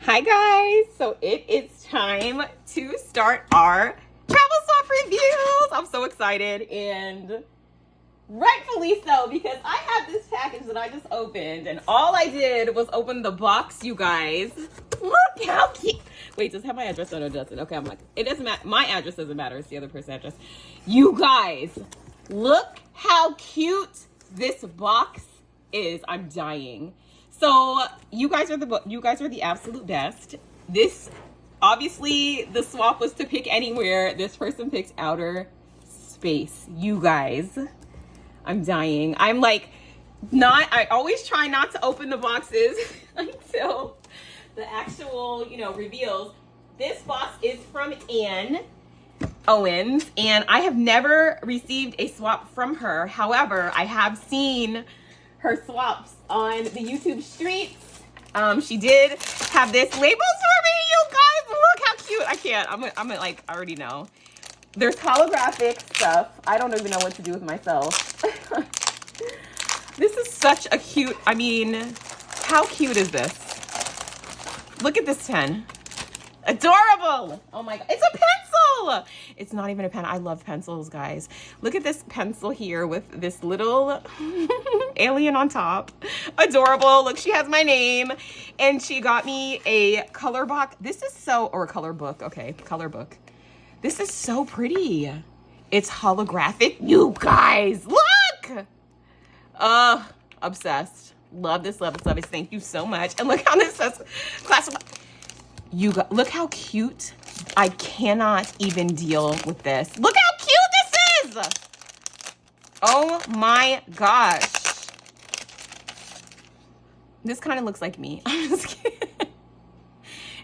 Hi guys, so it is time to start our travel swap reviews. I'm so excited, and rightfully so, because I have this package that I just opened, and all I did was open the box, you guys. Look how cute. Wait, does it have my address? No, it doesn't. Okay, I'm like, it doesn't matter. My address doesn't matter. It's the other person's address. You guys, look how cute this box is. I'm dying. So you guys are the absolute best. This, obviously, the swap was to pick anywhere. This person picked outer space. You guys, I'm dying. I'm like, I always try not to open the boxes until the actual, reveals. This box is from Ann Owens, and I have never received a swap from her. However, I have seen her swaps on the YouTube streets. She did have this labels for me, you guys. Look how cute. I can't. I'm like, I already know. There's holographic stuff. I don't even know what to do with myself. This is such a cute, how cute is this? Look at this pen. Adorable. Oh my God. It's a pencil. It's not even a pen. I love pencils, guys. Look at this pencil here with this little alien on top. Adorable. Look, she has my name, and she got me a color box. This is or a color book. Okay, color book. This is so pretty. It's holographic. You guys, look. Obsessed. Love this, love this, love this. Thank you so much. And look how this says classified. Look how cute. I cannot even deal with this. Look how cute this is. Oh my gosh. This kind of looks like me. I'm just kidding.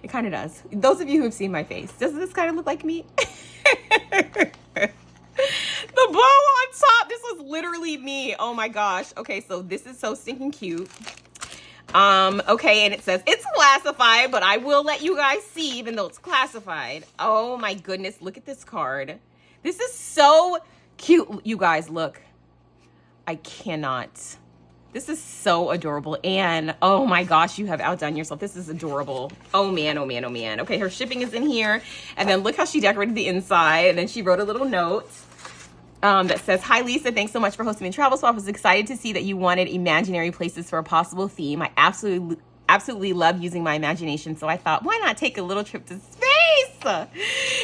It kind of does. Those of you who have seen my face, does this kind of look like me? The bow on top, this was literally me. Oh my gosh. Okay, so this is so stinking cute. Okay, and it says it's classified, but I will let you guys see even though it's classified. Oh my goodness, look at this card. This is so cute. You guys, look. I cannot. This is so adorable. And oh my gosh, you have outdone yourself. This is adorable. Oh man, oh man, oh man. Okay, her shipping is in here. And then look how she decorated the inside. And then she wrote a little note that says, "Hi Lisa, thanks so much for hosting the travel swap. I was excited to see that you wanted imaginary places for a possible theme. I absolutely love using my imagination, so I thought, why not take a little trip to space?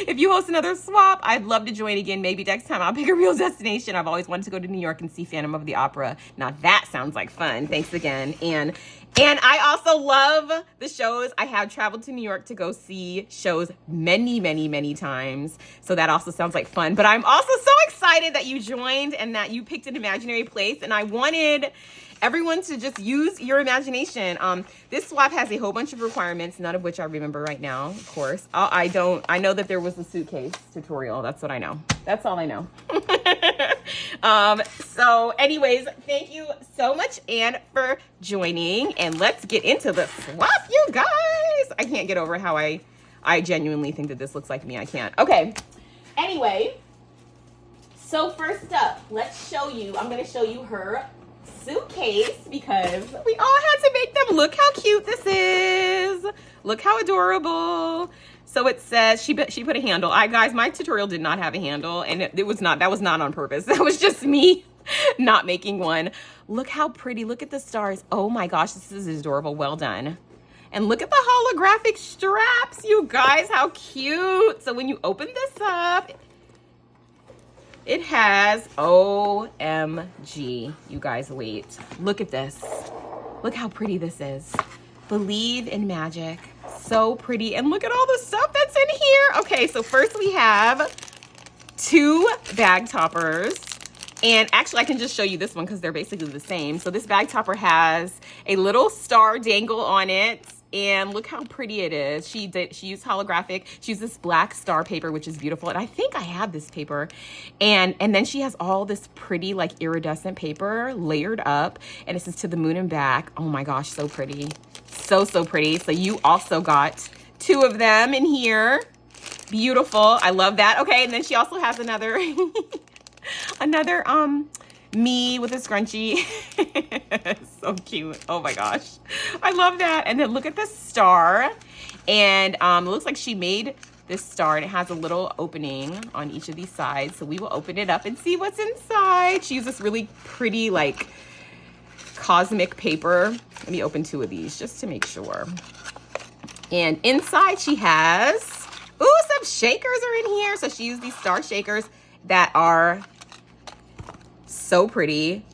If you host another swap, I'd love to join again. Maybe next time I'll pick a real destination. I've always wanted to go to New York and see Phantom of the Opera. Now that sounds like fun. Thanks again." And I also love the shows. I have traveled to New York to go see shows many, many, many times. So that also sounds like fun. But I'm also so excited that you joined and that you picked an imaginary place. And I wanted everyone to just use your imagination. This swap has a whole bunch of requirements, none of which I remember right now, of course. I know that there was a Suitcase tutorial. That's what I know. That's all I know. So anyways, thank you so much, Anne, for joining, and let's get into the swap, you guys. I can't get over how I genuinely think that this looks like me. I can't. Okay. Anyway, so first up, I'm going to show you her suitcase because we all had to make them. Look how cute this is. Look how adorable. So it says she put a handle. Guys, my tutorial did not have a handle, and that was not on purpose. That was just me not making one. Look how pretty. Look at the stars. Oh my gosh, this is adorable. Well done. And look at the holographic straps, you guys. How cute. So when you open this up, it has, OMG, you guys, wait. Look at this. Look how pretty this is. Believe in magic. So pretty. And look at all the stuff that's in here. Okay, so first we have 2 bag toppers. And actually, I can just show you this one because they're basically the same. So this bag topper has a little star dangle on it. And look how pretty it is. She used holographic. She used this black star paper, which is beautiful. And I think I have this paper. And then she has all this pretty, like, iridescent paper layered up. And it says "to the moon and back." Oh my gosh, so pretty. So, so pretty. So you also got 2 of them in here. Beautiful. I love that. Okay, and then she also has another me with a scrunchie. So cute. Oh my gosh. I love that. And then look at the star. And it looks like she made this star, and it has a little opening on each of these sides. So we will open it up and see what's inside. She used this really pretty, like, cosmic paper. Let me open 2 of these just to make sure. And inside she has, ooh, some shakers are in here. So she used these star shakers that are so pretty.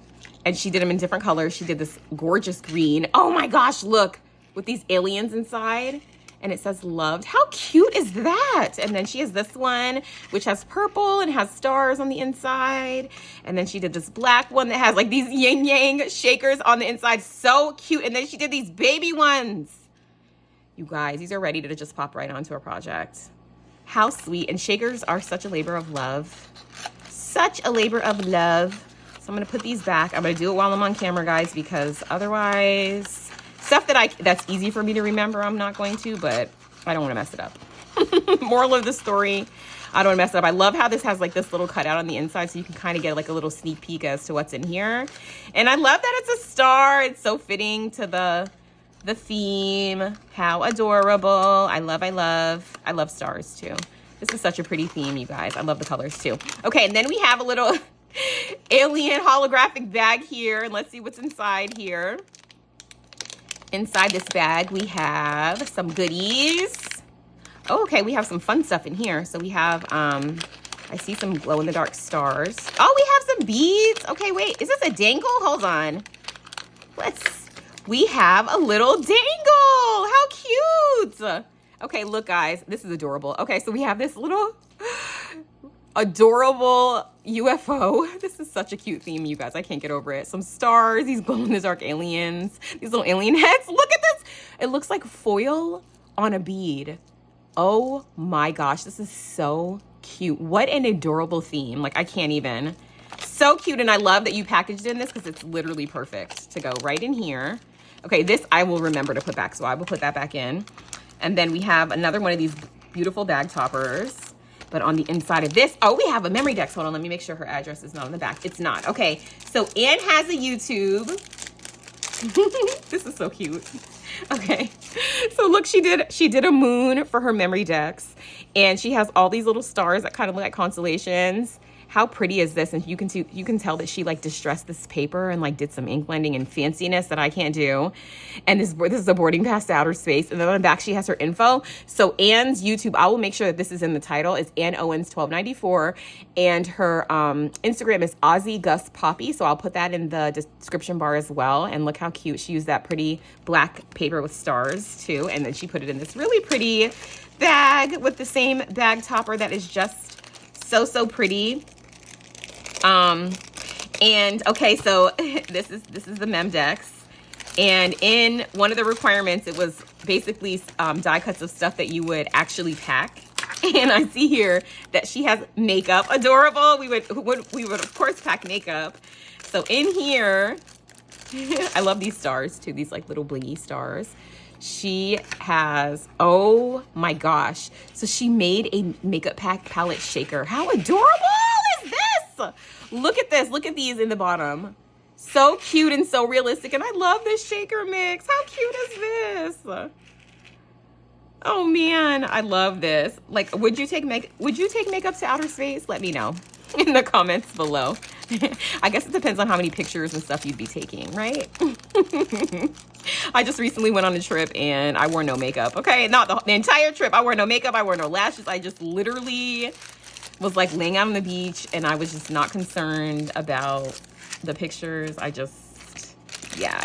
And she did them in different colors. She did this gorgeous green. Oh my gosh, look, with these aliens inside. And it says loved. How cute is that? And then she has this one, which has purple and has stars on the inside. And then she did this black one that has like these yin yang shakers on the inside. So cute. And then she did these baby ones. You guys, these are ready to just pop right onto a project. How sweet. And shakers are such a labor of love. Such a labor of love. So I'm gonna put these back. I'm gonna do it while I'm on camera, guys, because otherwise, stuff that's easy for me to remember, I'm not going to, but I don't want to mess it up. Moral of the story, I don't want to mess it up. I love how this has like this little cutout on the inside, so you can kind of get like a little sneak peek as to what's in here. And I love that it's a star. It's so fitting to the theme. How adorable. I love stars too. This is such a pretty theme, you guys. I love the colors too. Okay, and then we have a little alien holographic bag here, and let's see what's inside here. Inside this bag, we have some goodies. Oh, okay, we have some fun stuff in here. So we have, I see some glow-in-the-dark stars. Oh, we have some beads. Okay, wait, is this a dangle? Hold on. We have a little dangle. How cute. Okay, look, guys, this is adorable. Okay, so we have this little adorable UFO. This is such a cute theme, you guys. I can't get over it. Some stars, these glow-in-the-dark aliens, these little alien heads. Look at this. It looks like foil on a bead. Oh my gosh, this is so cute. What an adorable theme. Like, I can't even. So cute, and I love that you packaged in this because it's literally perfect to go right in here. Okay, this I will remember to put back, so I will put that back in. And then we have another one of these beautiful bag toppers. But on the inside of this, oh, we have a memory deck. Hold on, let me make sure her address is not on the back. It's not. Okay, so Anne has a YouTube. This is so cute. Okay, so look, she did a moon for her memory decks, and she has all these little stars that kind of look like constellations. How pretty is this? And you can tell that she like distressed this paper and like did some ink blending and fanciness that I can't do. And this is a boarding pass to outer space. And then on the back she has her info. So Anne's YouTube, I will make sure that this is in the title. It's Anne Owens 1294, and her Instagram is Aussie Gus Poppy. So I'll put that in the description bar as well. And look how cute she used that pretty black paper with stars too. And then she put it in this really pretty bag with the same bag topper that is just so pretty. And okay, so this is the mem decks, and in one of the requirements, it was basically die cuts of stuff that you would actually pack. And I see here that she has makeup. Adorable. We would of course pack makeup. So in here, I love these stars too. These like little blingy stars. She has, oh my gosh. So she made a makeup pack palette shaker. How adorable is this? Look at this. Look at these in the bottom. So cute and so realistic. And I love this shaker mix. How cute is this? Oh man, I love this. Like, would you take makeup to outer space? Let me know in the comments below. I guess it depends on how many pictures and stuff you'd be taking, right? I just recently went on a trip and I wore no makeup. Okay, not the entire trip. I wore no makeup. I wore no lashes. I just literally was like laying out on the beach, and I was just not concerned about the pictures. I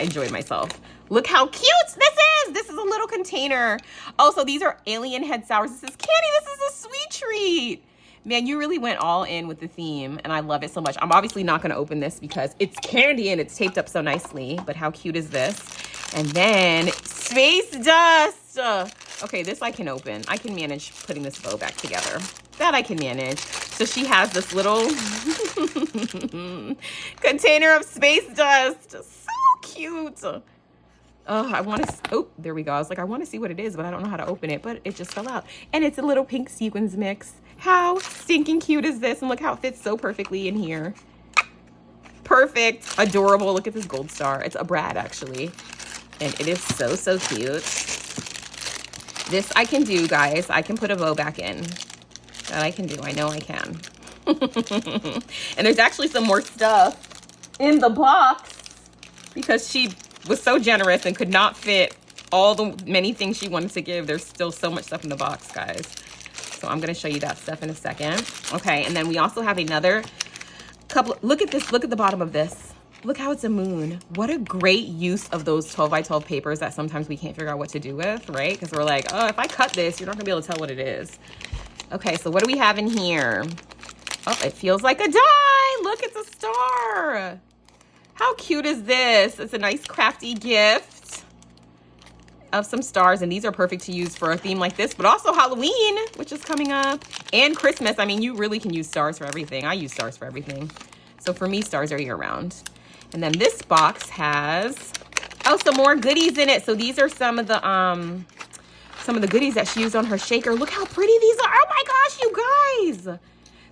enjoyed myself. Look how cute this is. This is a little container. Oh, so these are alien head sours. This is candy. This is a sweet treat. Man, you really went all in with the theme, and I love it so much. I'm obviously not going to open this because it's candy and it's taped up so nicely, but how cute is this? And then space dust. Okay, this I can open. I can manage putting this bow back together. That I can manage. So she has this little container of space dust. So cute. I want to, oh, there we go. I was like, I want to see what it is, but I don't know how to open it, but it just fell out. And it's a little pink sequins mix. How stinking cute is this? And look how it fits so perfectly in here. perfect, adorable. Look at this gold star. It's a Brad, actually. And it is so, so cute. This I can do, guys. I can put a bow back in. That I can do. I know I can. And there's actually some more stuff in the box because she was so generous and could not fit all the many things she wanted to give. There's still so much stuff in the box, guys. So I'm going to show you that stuff in a second. Okay, and then we also have another couple. Look at this. Look at the bottom of this. Look how it's a moon. What a great use of those 12 by 12 papers that sometimes we can't figure out what to do with, right? Because we're like, oh, if I cut this, you're not going to be able to tell what it is. Okay, so what do we have in here? Oh, it feels like a die. Look, it's a star. How cute is this? It's a nice crafty gift of some stars. And these are perfect to use for a theme like this, but also Halloween, which is coming up, and Christmas. I mean, you really can use stars for everything. I use stars for everything. So for me, stars are year round. And then this box has, oh, some more goodies in it. So these are some of the goodies that she used on her shaker. Look how pretty these are. Oh my gosh, you guys.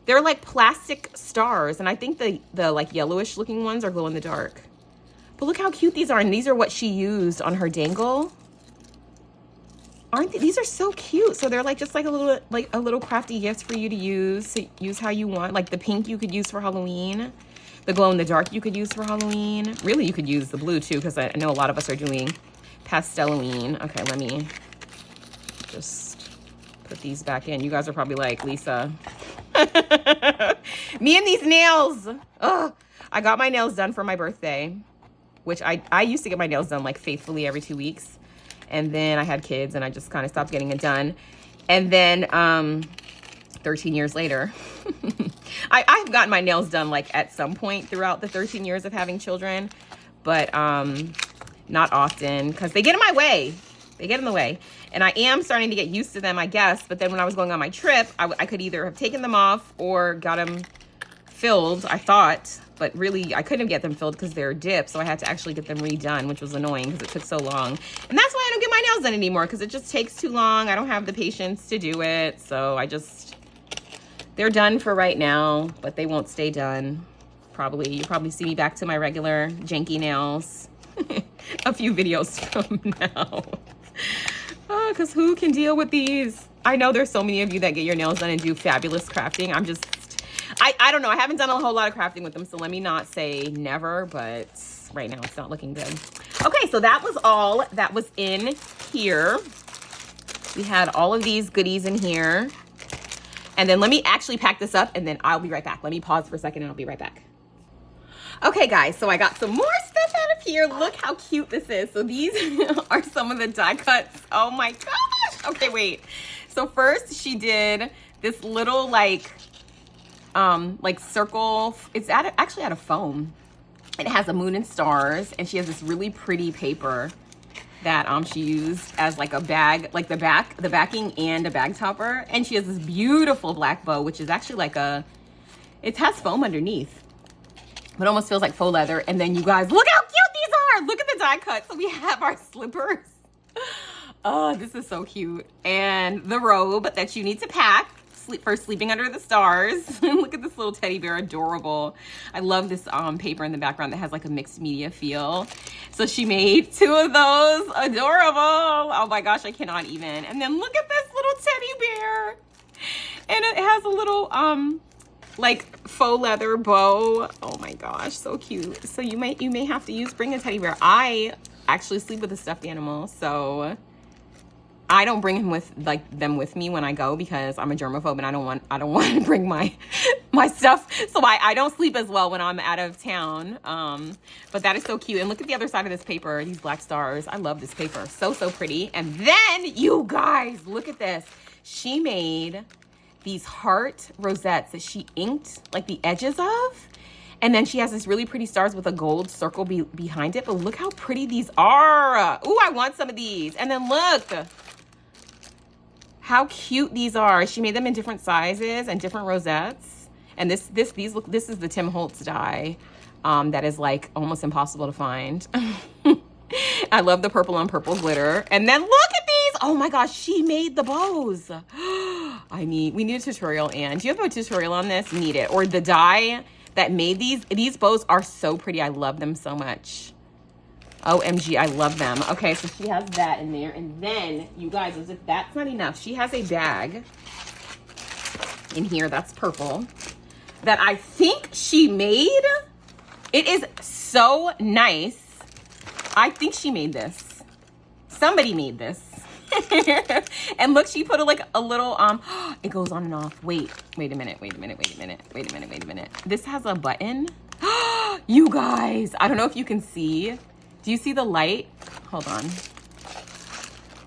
They're like plastic stars. And I think the like yellowish looking ones are glow in the dark. But look how cute these are. And these are what she used on her dangle. Aren't they? These are so cute. So they're like just like a little crafty gift for you to use how you want. Like the pink you could use for Halloween. The glow in the dark you could use for Halloween. Really, you could use the blue too, because I know a lot of us are doing Pastel-Halloween. Okay, let me just put these back in. You guys are probably like, Lisa. Me and these nails. Ugh. I got my nails done for my birthday, which I used to get my nails done like faithfully every 2 weeks. And then I had kids and I just kind of stopped getting it done. And then 13 years later, I've gotten my nails done like at some point throughout the 13 years of having children, but not often because they get in my way. They get in the way. And I am starting to get used to them, I guess. But then when I was going on my trip, I could either have taken them off or got them filled, I thought. But really, I couldn't get them filled because they're dipped. So I had to actually get them redone, which was annoying because it took so long. And that's why I don't get my nails done anymore, because it just takes too long. I don't have the patience to do it. So they're done for right now, but they won't stay done. You'll probably see me back to my regular janky nails a few videos from now. Oh, because who can deal with these? I know there's so many of you that get your nails done and do fabulous crafting. I don't know. I haven't done a whole lot of crafting with them, so let me not say never, but right now it's not looking good. Okay, so that was all that was in here. We had all of these goodies in here. And then let me actually pack this up and then I'll be right back. Let me pause for a second and I'll be right back. Okay, guys, so I got some more stuff out of here. Look how cute this is. So these are some of the die cuts. Oh my gosh. Okay, wait. So first she did this little like circle. It's actually out of foam. It has a moon and stars, and she has this really pretty paper that she used as like a bag, like the backing and a bag topper. And she has this beautiful black bow, which is actually like it has foam underneath. It almost feels like faux leather. And then you guys, look how cute these are. Look at the die cut. So we have our slippers. Oh, this is so cute. And the robe that you need to pack for sleeping under the stars. Look at this little teddy bear, adorable. I love this paper in the background that has like a mixed media feel. So she made 2 of those, adorable. Oh my gosh, I cannot even. And then look at this little teddy bear. And it has a little like faux leather bow. Oh my gosh, so cute. So you may have to bring a teddy bear. I actually sleep with a stuffed animal, so I don't bring them with me when I go because I'm a germaphobe and I don't want to bring my stuff. So I don't sleep as well when I'm out of town. But that is so cute. And look at the other side of this paper, these black stars. I love this paper. So pretty. And then you guys, look at this. She made these heart rosettes that she inked like the edges of. And then she has this really pretty stars with a gold circle behind it. But look how pretty these are. Ooh, I want some of these. And then look how cute these are. She made them in different sizes and different rosettes. And this is the Tim Holtz die that is like almost impossible to find. I love the purple on purple glitter. And then look at these. Oh my gosh, she made the bows. We need a tutorial, Anne. Do you have a tutorial on this? Need it. Or the die that made these. These bows are so pretty. I love them so much. OMG, I love them. Okay, so she has that in there. And then, you guys, as if that's not enough, she has a bag in here that's purple that I think she made. It is so nice. I think she made this. Somebody made this. And look, she put a little, it goes on and off. Wait a minute. This has a button. You guys, I don't know if you can see. Do you see the light? Hold on.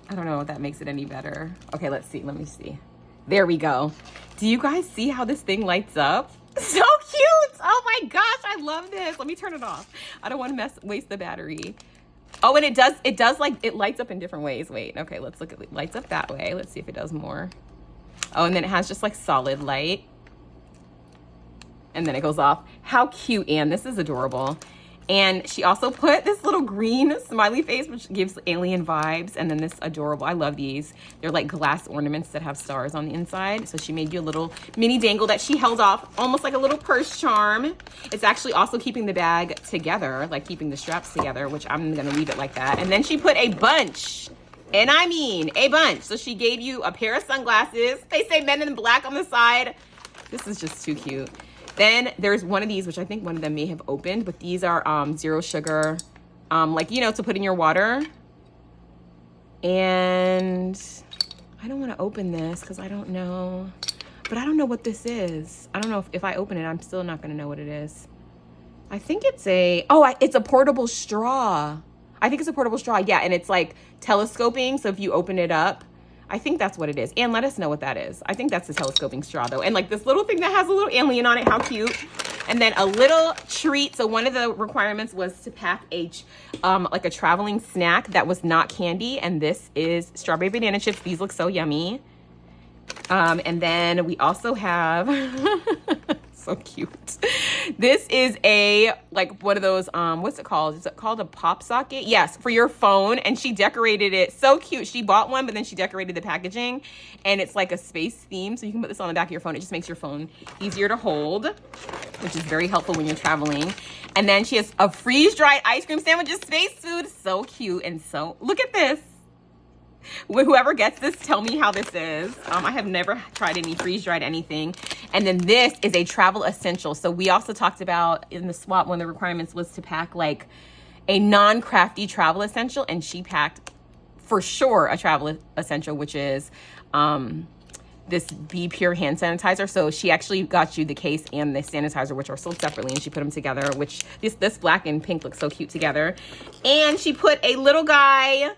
I don't know if that makes it any better. Okay, let's see. Let me see. There we go. Do you guys see how this thing lights up? So cute. Oh my gosh, I love this. Let me turn it off. I don't want to waste the battery. Oh, and it does like, it lights up in different ways. Wait, okay, let's look at it. Lights up that way. Let's see if it does more. Oh, and then it has just like solid light. And then it goes off. How cute, Anne. This is adorable. And she also put this little green smiley face, which gives alien vibes. And then this adorable, I love these. They're like glass ornaments that have stars on the inside. So she made you a little mini dangle that she held off, almost like a little purse charm. It's actually also keeping the bag together, like keeping the straps together, which I'm gonna leave it like that. And then she put a bunch, and I mean a bunch. So she gave you a pair of sunglasses. They say Men in Black on the side. This is just too cute. Then there's one of these, which I think one of them may have opened, but these are zero sugar, like, you know, to put in your water. And I don't want to open this because I don't know, but I don't know what this is. I don't know if I open it, I'm still not going to know what it is. I think it's it's a portable straw. I think it's a portable straw. Yeah. And it's like telescoping. So if you open it up, I think that's what it is. And let us know what that is. I think that's the telescoping straw though. And like this little thing that has a little alien on it. How cute. And then a little treat. So one of the requirements was to pack like a traveling snack that was not candy. And this is strawberry banana chips. These look so yummy. And then we also have, so cute. This is like one of those, what's it called? Is it called a pop socket? Yes, for your phone. And she decorated it so cute. She bought one, but then she decorated the packaging and it's like a space theme. So you can put this on the back of your phone. It just makes your phone easier to hold, which is very helpful when you're traveling. And then she has a freeze-dried ice cream sandwich, space food. So cute. And so, look at this. Whoever gets this, tell me how this is. I have never tried any freeze-dried anything. And then this is a travel essential. So we also talked about in the swap, one of the requirements was to pack like a non-crafty travel essential. And she packed for sure a travel essential, which is this Be Pure hand sanitizer. So she actually got you the case and the sanitizer, which are sold separately, and she put them together, which this black and pink look so cute together. And she put a little guy,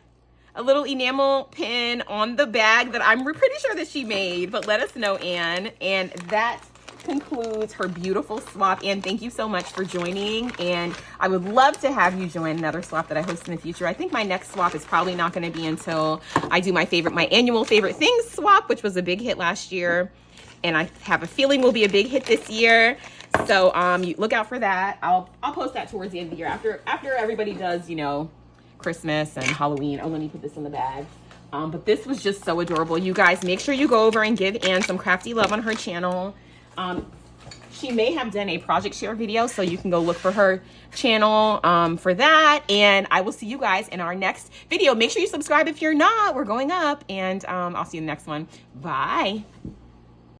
a little enamel pin on the bag that I'm pretty sure that she made, but let us know, Anne. And that concludes her beautiful swap. Anne, thank you so much for joining. And I would love to have you join another swap that I host in the future. I think my next swap is probably not going to be until I do my annual favorite things swap, which was a big hit last year. And I have a feeling will be a big hit this year. So you look out for that. I'll post that towards the end of the year after everybody does, you know, Christmas and Halloween. Oh, let me put this in the bag. But this was just so adorable. You guys, make sure you go over and give Anne some crafty love on her channel. She may have done a project share video, so you can go look for her channel for that. And I will see you guys in our next video. Make sure you subscribe if you're not. We're going up. And I'll see you in the next one. Bye.